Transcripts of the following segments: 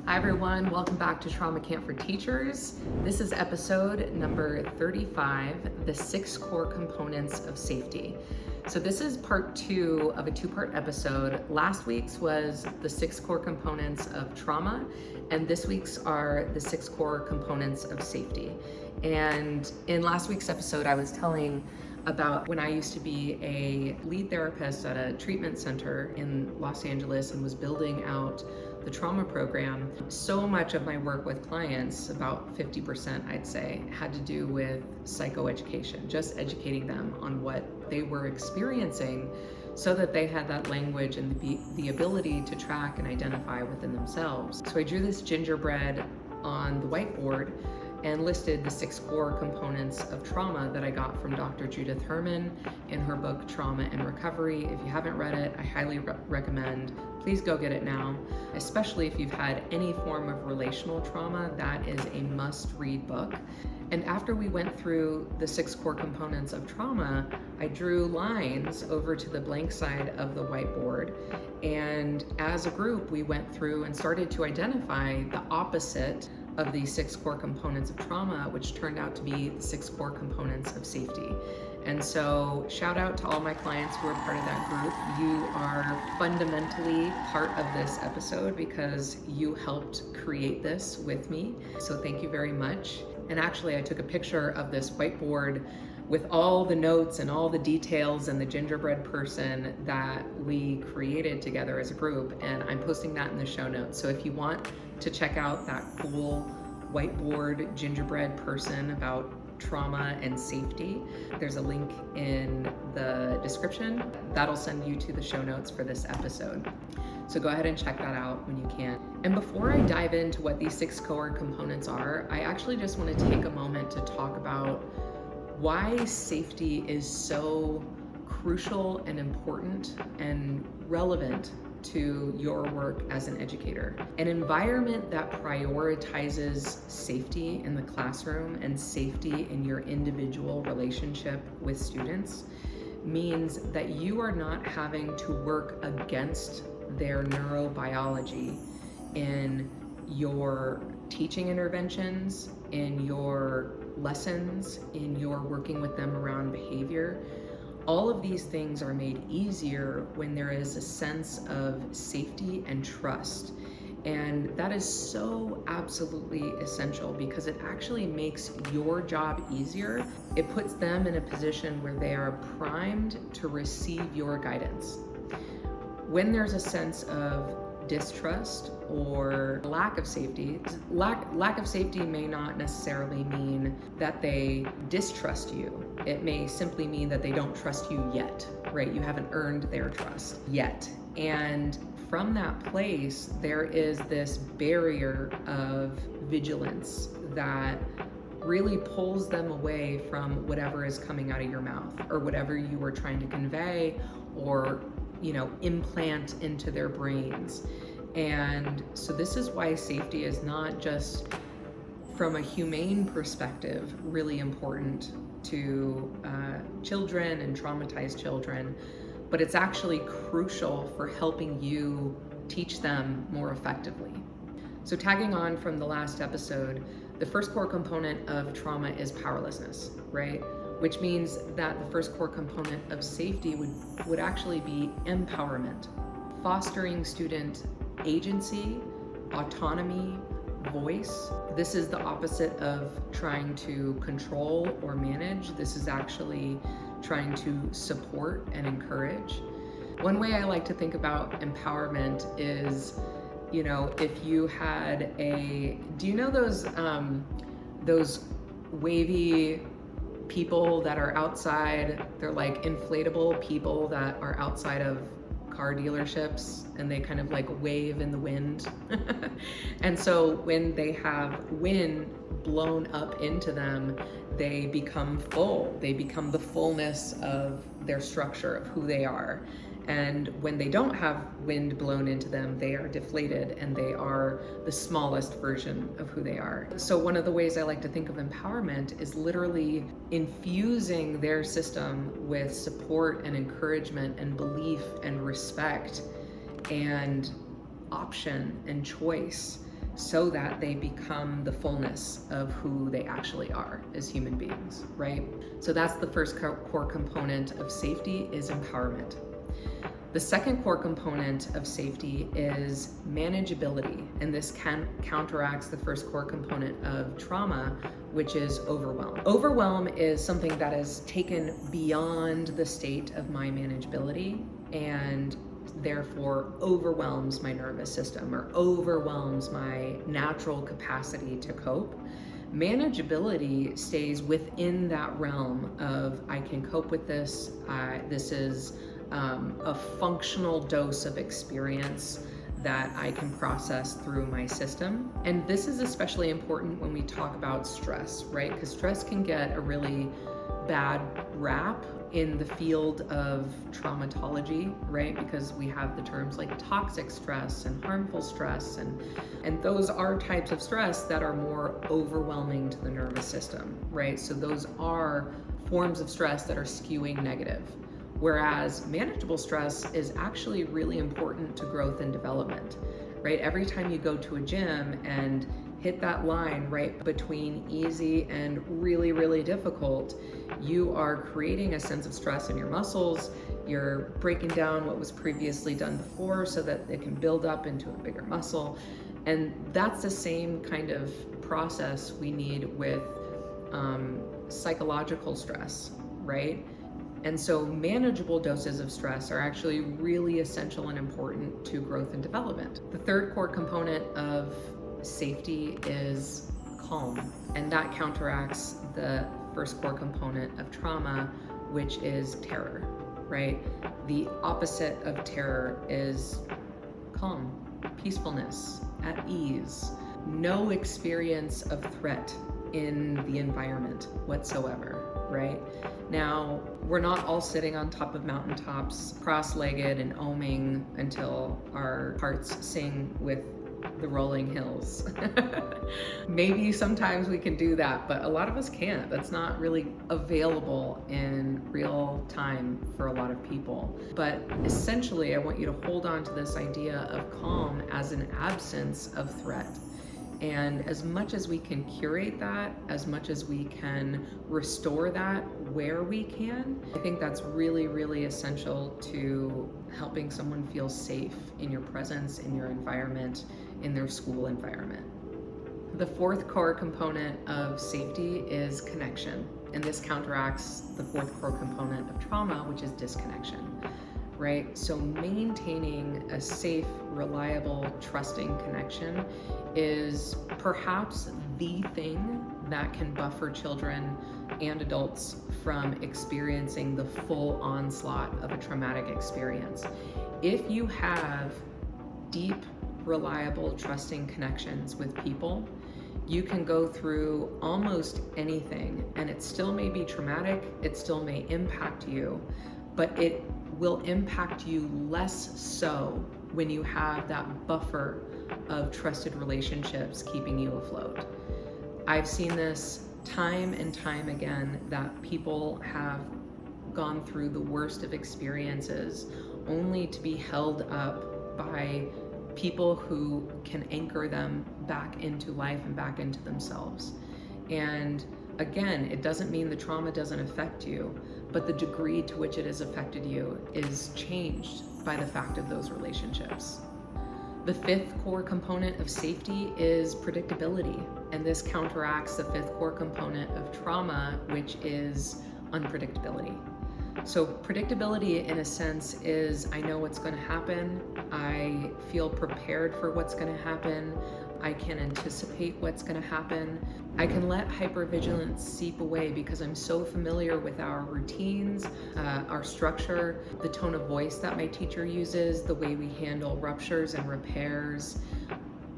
Hi everyone, welcome back to Trauma Camp for Teachers. This is episode number 35, the 6 core components of safety. So this is part 2 of a 2-part episode. Last week's was the 6 core components of trauma, and this week's are the 6 core components of safety. And in last week's episode, I was telling about when I used to be a lead therapist at a treatment center in Los Angeles and was building out the trauma program. So much of my work with clients, about 50% I'd say, had to do with psychoeducation, just educating them on what they were experiencing so that they had that language and the ability to track and identify within themselves. So I drew this gingerbread on the whiteboard and listed the 6 core components of trauma that I got from Dr. Judith Herman in her book, Trauma and Recovery. If you haven't read it, I highly recommend. Please go get it now, especially if you've had any form of relational trauma. That is a must-read book. And after we went through the 6 core components of trauma, I drew lines over to the blank side of the whiteboard. And as a group, we went through and started to identify the opposite of these 6 core components of trauma, which turned out to be the 6 core components of safety. And so shout out to all my clients who are part of that group. You are fundamentally part of this episode because you helped create this with me. So thank you very much. And actually I took a picture of this whiteboard with all the notes and all the details and the gingerbread person that we created together as a group, and I'm posting that in the show notes. So if you want to check out that cool whiteboard gingerbread person about trauma and safety, there's a link in the description. That'll send you to the show notes for this episode. So go ahead and check that out when you can. And before I dive into what these 6 core components are, I actually just want to take a moment to talk about why safety is so crucial and important and relevant to your work as an educator. An environment that prioritizes safety in the classroom and safety in your individual relationship with students means that you are not having to work against their neurobiology in your teaching interventions, in your lessons, in your working with them around behavior. All of these things are made easier when there is a sense of safety and trust. And that is so absolutely essential because it actually makes your job easier. It puts them in a position where they are primed to receive your guidance. When there's a sense of distrust or lack of safety, lack of safety may not necessarily mean that they distrust you. It may simply mean that they don't trust you yet, right? You haven't earned their trust yet. And from that place, there is this barrier of vigilance that really pulls them away from whatever is coming out of your mouth or whatever you were trying to convey or implant into their brains. And so this is why safety is not just from a humane perspective really important to children and traumatized children, but it's actually crucial for helping you teach them more effectively. So tagging on from the last episode, the first core component of trauma is powerlessness, right? Which means that the first core component of safety would actually be empowerment, fostering student agency, autonomy, voice. This is the opposite of trying to control or manage. This is actually trying to support and encourage. One way I like to think about empowerment is, if you had do you know those wavy people that are outside? They're like inflatable people that are outside of car dealerships and they kind of like wave in the wind. And so when they have wind blown up into them, they become full. They become the fullness of their structure of who they are. And when they don't have wind blown into them, they are deflated and they are the smallest version of who they are. So one of the ways I like to think of empowerment is literally infusing their system with support and encouragement and belief and respect and option and choice so that they become the fullness of who they actually are as human beings, right? So that's the first core component of safety, is empowerment. The second core component of safety is manageability, and this counteracts the first core component of trauma, which is overwhelm. Overwhelm is something that is taken beyond the state of my manageability and therefore overwhelms my nervous system or overwhelms my natural capacity to cope. Manageability stays within that realm of, I can cope with this. This is a functional dose of experience that I can process through my system. And this is especially important when we talk about stress, right? Because stress can get a really bad rap in the field of traumatology, right? Because we have the terms like toxic stress and harmful stress, and those are types of stress that are more overwhelming to the nervous system, right? So those are forms of stress that are skewing negative. Whereas manageable stress is actually really important to growth and development, right? Every time you go to a gym and hit that line right between easy and really, really difficult, you are creating a sense of stress in your muscles. You're breaking down what was previously done before so that it can build up into a bigger muscle. And that's the same kind of process we need with psychological stress, right? And so manageable doses of stress are actually really essential and important to growth and development. The third core component of safety is calm, and that counteracts the first core component of trauma, which is terror, right? The opposite of terror is calm, peacefulness, at ease, no experience of threat in the environment whatsoever, right? Now, we're not all sitting on top of mountaintops, cross-legged and oming until our hearts sing with the rolling hills. Maybe sometimes we can do that, but a lot of us can't. That's not really available in real time for a lot of people. But essentially, I want you to hold on to this idea of calm as an absence of threat. And as much as we can curate that, as much as we can restore that where we can, I think that's really, really essential to helping someone feel safe in your presence, in your environment, in their school environment. The fourth core component of safety is connection. And this counteracts the fourth core component of trauma, which is disconnection, right? So maintaining a safe, reliable, trusting connection is perhaps the thing that can buffer children and adults from experiencing the full onslaught of a traumatic experience. If you have deep, reliable, trusting connections with people, you can go through almost anything, and it still may be traumatic, it still may impact you, but it will impact you less so when you have that buffer of trusted relationships keeping you afloat. I've seen this time and time again, that people have gone through the worst of experiences only to be held up by people who can anchor them back into life and back into themselves. And again, it doesn't mean the trauma doesn't affect you, but the degree to which it has affected you is changed by the fact of those relationships. The fifth core component of safety is predictability, and this counteracts the fifth core component of trauma, which is unpredictability. So predictability, in a sense, is I know what's going to happen, I feel prepared for what's going to happen, I can anticipate what's going to happen. I can let hypervigilance seep away because I'm so familiar with our routines, our structure, the tone of voice that my teacher uses, the way we handle ruptures and repairs.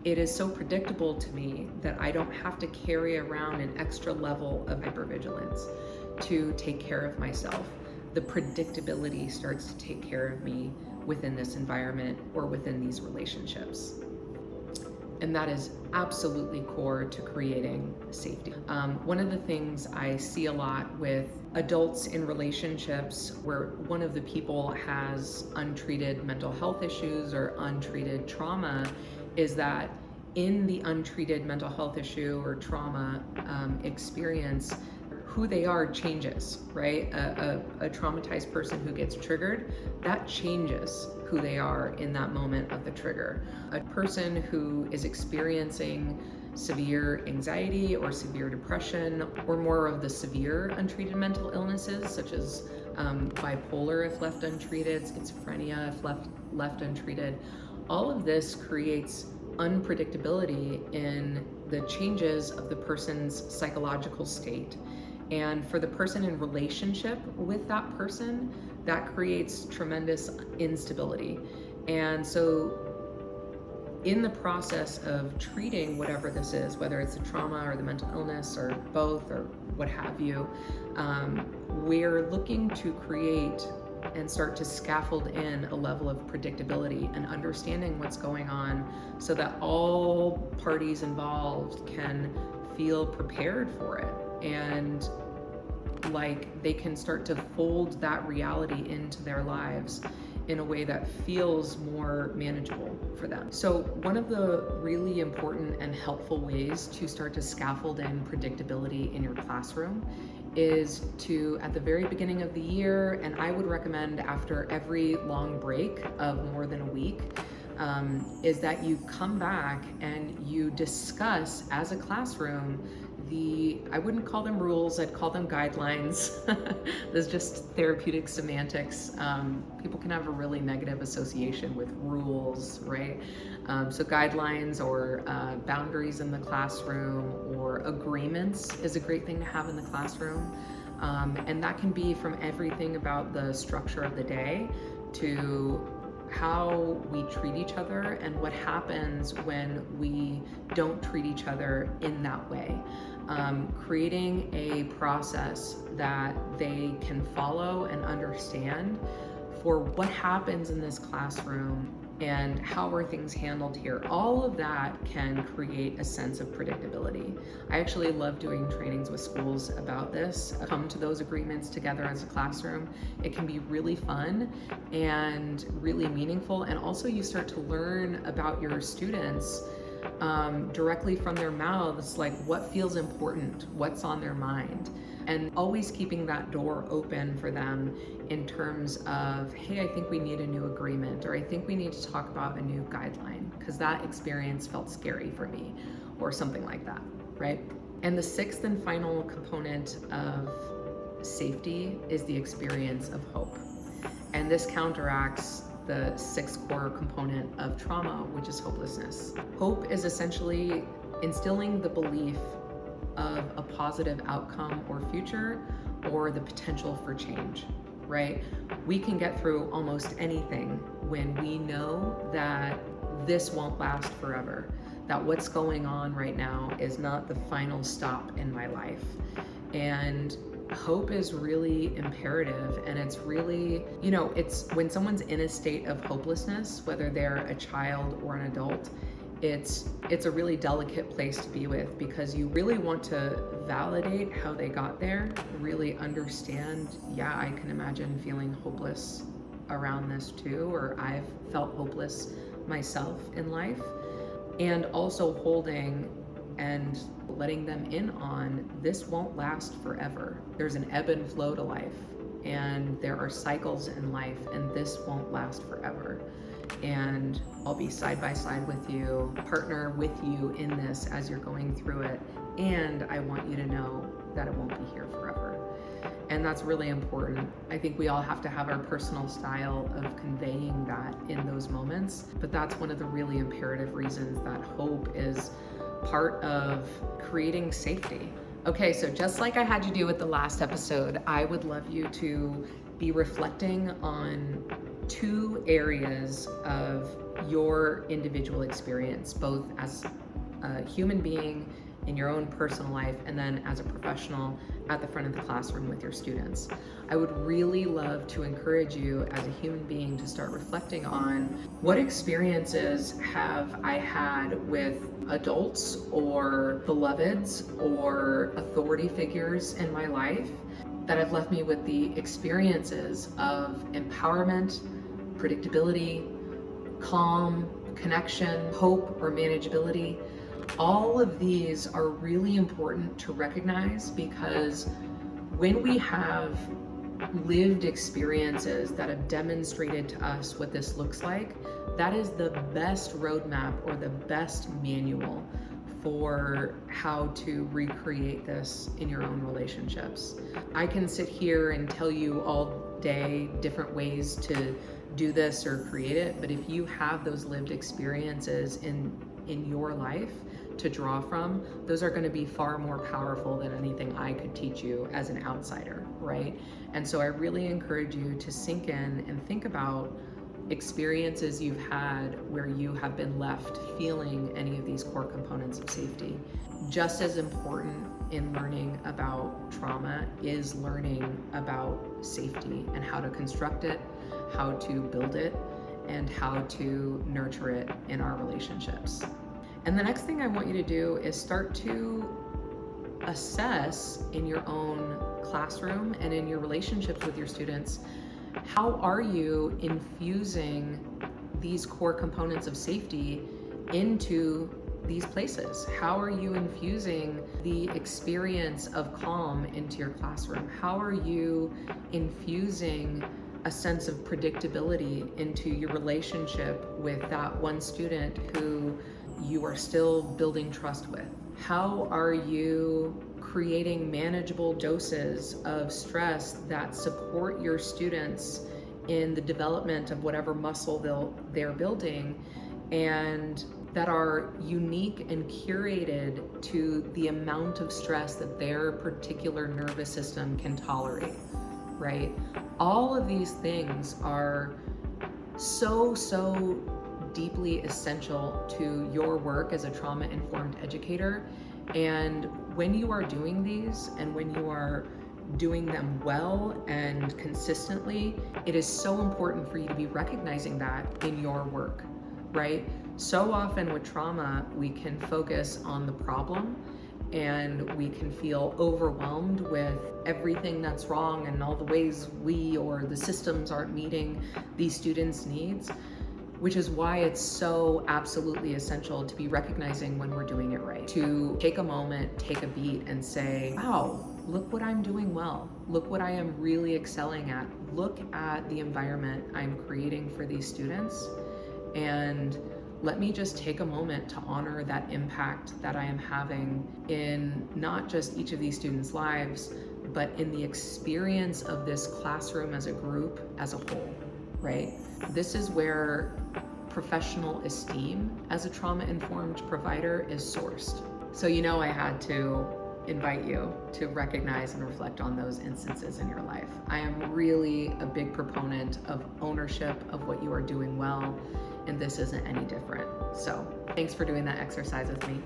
It is so predictable to me that I don't have to carry around an extra level of hypervigilance to take care of myself. The predictability starts to take care of me within this environment or within these relationships. And that is absolutely core to creating safety. One of the things I see a lot with adults in relationships where one of the people has untreated mental health issues or untreated trauma is that in the untreated mental health issue or trauma experience, who they are changes, right? A traumatized person who gets triggered, that changes who they are in that moment of the trigger. A person who is experiencing severe anxiety or severe depression, or more of the severe untreated mental illnesses, such as bipolar if left untreated, schizophrenia if left untreated, all of this creates unpredictability in the changes of the person's psychological state. And for the person in relationship with that person, that creates tremendous instability. And so in the process of treating whatever this is, whether it's the trauma or the mental illness or both or what have you, we're looking to create and start to scaffold in a level of predictability and understanding what's going on so that all parties involved can feel prepared for it, and like they can start to fold that reality into their lives in a way that feels more manageable for them. So one of the really important and helpful ways to start to scaffold in predictability in your classroom is to, at the very beginning of the year, and I would recommend after every long break of more than a week, is that you come back and you discuss as a classroom I wouldn't call them rules, I'd call them guidelines. There's just therapeutic semantics. People can have a really negative association with rules, right? So guidelines or boundaries in the classroom or agreements is a great thing to have in the classroom. And that can be from everything about the structure of the day to how we treat each other and what happens when we don't treat each other in that way. Creating a process that they can follow and understand for what happens in this classroom and how are things handled here. All of that can create a sense of predictability. I actually love doing trainings with schools about this. Come to those agreements together as a classroom. It can be really fun and really meaningful, and also you start to learn about your students directly from their mouths, like what feels important, what's on their mind, and always keeping that door open for them in terms of, hey, I think we need a new agreement, or I think we need to talk about a new guideline because that experience felt scary for me, or something like that, right? And the sixth and final component of safety is the experience of hope. And this counteracts the sixth core component of trauma, which is hopelessness. Hope is essentially instilling the belief of a positive outcome or future, or the potential for change, right? We can get through almost anything when we know that this won't last forever, that what's going on right now is not the final stop in my life. And hope is really imperative, and it's really, it's when someone's in a state of hopelessness, whether they're a child or an adult, it's a really delicate place to be with, because you really want to validate how they got there, really understand, yeah, I can imagine feeling hopeless around this too, or I've felt hopeless myself in life, and also holding and letting them in on this won't last forever. There's an ebb and flow to life, and there are cycles in life, and this won't last forever. And I'll be side by side with you, partner with you in this as you're going through it, and I want you to know that it won't be here forever. And that's really important. I think we all have to have our personal style of conveying that in those moments, but that's one of the really imperative reasons that hope is part of creating safety. Okay, so just like I had you do with the last episode, I would love you to be reflecting on 2 areas of your individual experience, both as a human being in your own personal life, and then as a professional at the front of the classroom with your students. I would really love to encourage you as a human being to start reflecting on what experiences have I had with adults or beloveds or authority figures in my life that have left me with the experiences of empowerment, predictability, calm, connection, hope, or manageability. All of these are really important to recognize, because when we have lived experiences that have demonstrated to us what this looks like, that is the best roadmap or the best manual for how to recreate this in your own relationships. I can sit here and tell you all day different ways to do this or create it, but if you have those lived experiences in your life to draw from, those are going to be far more powerful than anything I could teach you as an outsider, right? And so I really encourage you to sink in and think about experiences you've had where you have been left feeling any of these core components of safety. Just as important in learning about trauma is learning about safety and how to construct it, how to build it, and how to nurture it in our relationships. And the next thing I want you to do is start to assess in your own classroom and in your relationships with your students, how are you infusing these core components of safety into these places? How are you infusing the experience of calm into your classroom? How are you infusing a sense of predictability into your relationship with that one student who you are still building trust with? How are you creating manageable doses of stress that support your students in the development of whatever muscle they're building, and that are unique and curated to the amount of stress that their particular nervous system can tolerate, right? All of these things are so deeply essential to your work as a trauma-informed educator. And when you are doing these, and when you are doing them well and consistently, it is so important for you to be recognizing that in your work, right? So often with trauma, we can focus on the problem and we can feel overwhelmed with everything that's wrong and all the ways we or the systems aren't meeting these students' needs, which is why it's so absolutely essential to be recognizing when we're doing it right. To take a moment, take a beat and say, wow, look what I'm doing well. Look what I am really excelling at. Look at the environment I'm creating for these students. And let me just take a moment to honor that impact that I am having in not just each of these students' lives, but in the experience of this classroom as a group, as a whole, right? This is where professional esteem as a trauma-informed provider is sourced. So I had to invite you to recognize and reflect on those instances in your life. I am really a big proponent of ownership of what you are doing well, and this isn't any different. So thanks for doing that exercise with me.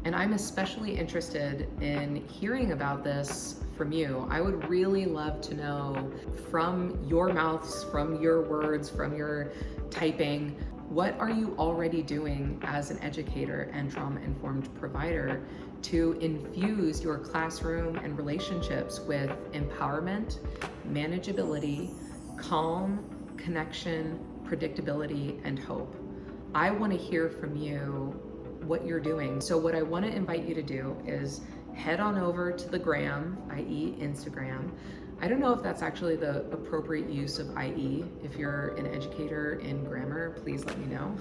And I'm especially interested in hearing about this from you. I would really love to know from your mouths, from your words, from your typing, what are you already doing as an educator and trauma-informed provider to infuse your classroom and relationships with empowerment, manageability, calm, connection, predictability, and hope? I want to hear from you what you're doing. So what I want to invite you to do is head on over to the gram, i.e. Instagram. I don't know if that's actually the appropriate use of IE. If you're an educator in grammar, please let me know.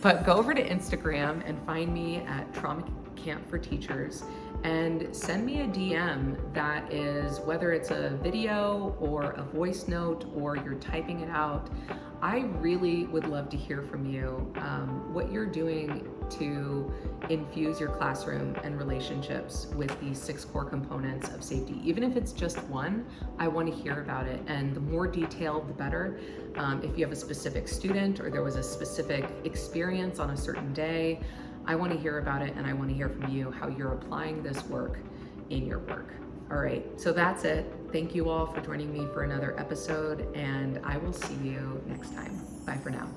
But go over to Instagram and find me at Trauma Camp for Teachers and send me a DM that is, whether it's a video or a voice note or you're typing it out. I really would love to hear from you what you're doing to infuse your classroom and relationships with these 6 core components of safety. Even if it's just one, I want to hear about it. And the more detailed, the better. If you have a specific student or there was a specific experience on a certain day, I want to hear about it, and I want to hear from you how you're applying this work in your work. All right, so that's it. Thank you all for joining me for another episode, and I will see you next time. Bye for now.